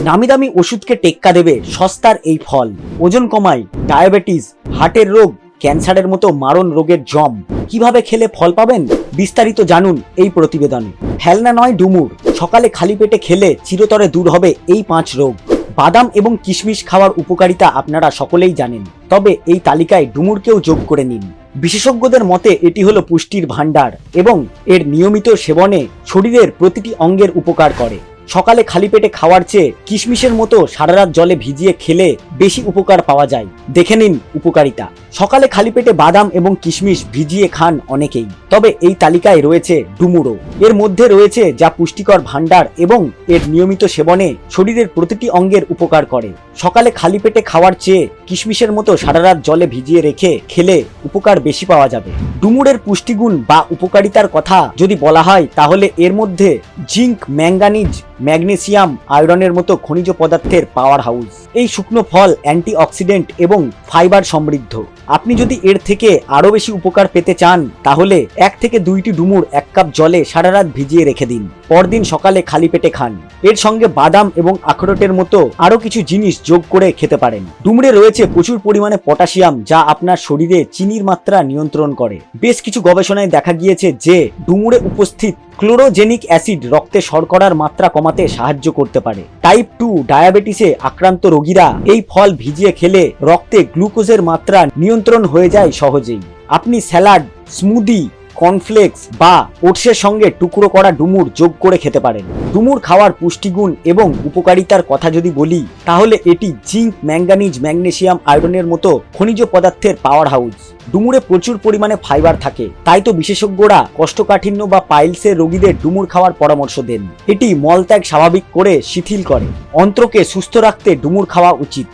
নামি দামি ওষুধকে টেক্কা দেবে সস্তার এই ফল। ওজন কমায়, ডায়াবেটিস, হার্টের রোগ, ক্যান্সারের মতো মারণ রোগের জম। কিভাবে খেলে ফল পাবেন বিস্তারিত জানুন এই প্রতিবেদনে। হেলনা নয় ডুমুর, সকালে খালি পেটে খেলে চিরতরে দূর হবে এই 5 রোগ। বাদাম এবং কিশমিশ খাওয়ার উপকারিতা আপনারা সকলেই জানেন, তবে এই তালিকায় ডুমুরকেও যোগ করে নিন। বিশেষজ্ঞদের মতে এটি হলো পুষ্টির ভাণ্ডার এবং এর নিয়মিত সেবনে শরীরের প্রতিটি অঙ্গের উপকার করে। সকালে খালি পেটে খাওয়ার চেয়ে কিশমিশের মতো সারারাত জলে ভিজিয়ে খেলে বেশি উপকার পাওয়া যায়। দেখে নিন উপকারিতা। সকালে খালি পেটে বাদাম এবং কিশমিশ ভিজিয়ে খান অনেকেই, তবে এই তালিকায় রয়েছে ডুমুরও। এর মধ্যে রয়েছে যা পুষ্টিকর ভাণ্ডার এবং এর নিয়মিত সেবনে শরীরের প্রতিটি অঙ্গের উপকার করে। সকালে খালি পেটে খাওয়ার চেয়ে কিশমিশের মতো সারারাত জলে ভিজিয়ে রেখে খেলে উপকার বেশি পাওয়া যাবে। ডুমুরের পুষ্টিগুণ বা উপকারিতার কথা যদি বলা হয় তাহলে এর মধ্যে জিঙ্ক, ম্যাঙ্গানিজ, ম্যাগনেসিয়াম, আয়রনের মতো খনিজ পদার্থের পাওয়ার হাউস। এই শুকনো ফল অ্যান্টিঅক্সিডেন্ট এবং ফাইবার সমৃদ্ধ। আপনি যদি এর থেকে আরো বেশি উপকার পেতে চান তাহলে 1 থেকে 2টি ডুমুর 1 কাপ জলে সারারাত ভিজিয়ে রেখে দিন, পরদিন সকালে খালি পেটে খান। এর সঙ্গে বাদাম এবং আখরোটের মতো আরো কিছু জিনিস যোগ করে খেতে পারেন। ডুমুরে রয়েছে প্রচুর পরিমাণে পটাশিয়াম, যা আপনার শরীরে চিনির মাত্রা নিয়ন্ত্রণ করে। বেশ কিছু গবেষণায় দেখা গিয়েছে যে ডুমুরে উপস্থিত ক্লোরোজেনিক অ্যাসিড রক্তে শর্করার মাত্রা কমাতে সাহায্য করতে পারে। টাইপ 2 ডায়াবেটিসে আক্রান্ত রোগীরা এই ফল ভিজিয়ে খেলে রক্তে গ্লুকোজের মাত্রা নিয়ন্ত্রণ হয়ে যায় সহজেই। আপনি স্যালাড, স্মুদি, কর্নফ্লেক্স বা ওটসের সঙ্গে টুকরো করা ডুমুর যোগ করে খেতে পারেন। ডুমুর খাওয়ার পুষ্টিগুণ এবং উপকারিতার কথা যদি বলি তাহলে এটি জিঙ্ক, ম্যাঙ্গানিজ, ম্যাগনেসিয়াম, আয়রনের মতো খনিজ পদার্থের পাওয়ার হাউস। ডুমুরে প্রচুর পরিমাণে ফাইবার থাকে, তাই তো বিশেষজ্ঞরা কোষ্ঠকাঠিন্য বা পাইলসের রোগীদের ডুমুর খাওয়ার পরামর্শ দেন। এটি মলত্যাগ স্বাভাবিক করে শিথিল করে। অন্ত্রকে সুস্থ রাখতে ডুমুর খাওয়া উচিত।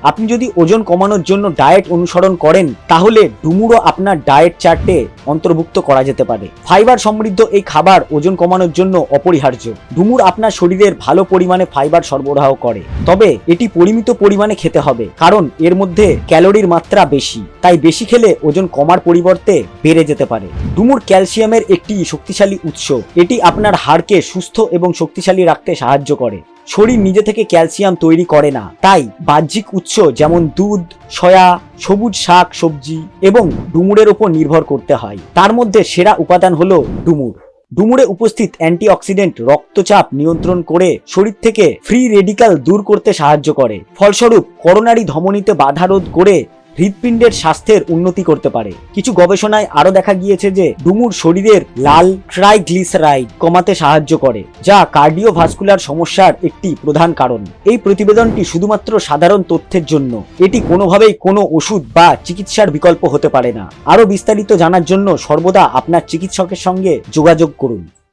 আপনি যদি ওজন কমানোর জন্য ডায়েট অনুসরণ করেন তাহলে ডুমুরও আপনার ডায়েট চার্টে অন্তর্ভুক্ত করা যেতে পারে। ফাইবার সমৃদ্ধ এই খাবার ওজন কমানোর জন্য অপরিহার্য। ডুমুর আপনার শরীরের ভালো পরিমাণে ফাইবার সরবরাহ করে, তবে এটি পরিমিত পরিমাণে খেতে হবে, কারণ এর মধ্যে ক্যালোরির মাত্রা বেশি। তাই বেশি খেলে ওজন কমার পরিবর্তে বেড়ে যেতে পারে। ডুমুর ক্যালসিয়ামের একটি শক্তিশালী উৎস। এটি আপনার হাড়কে সুস্থ এবং শক্তিশালী রাখতে সাহায্য করে। শরীর নিজে থেকে ক্যালসিয়াম তৈরি করে না, তাই বাহ্যিক উৎস যেমন দুধ, সয়া, সবুজ শাক সবজি এবং ডুমুরের উপর নির্ভর করতে হয়। তার মধ্যে সেরা উপাদান হলো ডুমুর। ডুমুরে উপস্থিত অ্যান্টিঅক্সিডেন্ট রক্তচাপ নিয়ন্ত্রণ করে শরীর থেকে ফ্রি রেডিক্যাল দূর করতে সাহায্য করে। ফলস্বরূপ করোনারি ধমনীতে বাধা রোধ করে হৃৎপিণ্ডের স্বাস্থ্যের উন্নতি করতে পারে। কিছু গবেষণায় আরো দেখা গিয়েছে যে ডুমুর শরীরের লাল ট্রাইগ্লিসারাইড কমাতে সাহায্য করে, যা কার্ডিওভাস্কুলার সমস্যার একটি প্রধান কারণ। এই প্রতিবেদনটি শুধুমাত্র সাধারণ তথ্যের জন্য, এটি কোনোভাবেই কোনো ওষুধ বা চিকিৎসার বিকল্প হতে পারে না। আরো বিস্তারিত জানার জন্য সর্বদা আপনার চিকিৎসকের সঙ্গে যোগাযোগ করুন।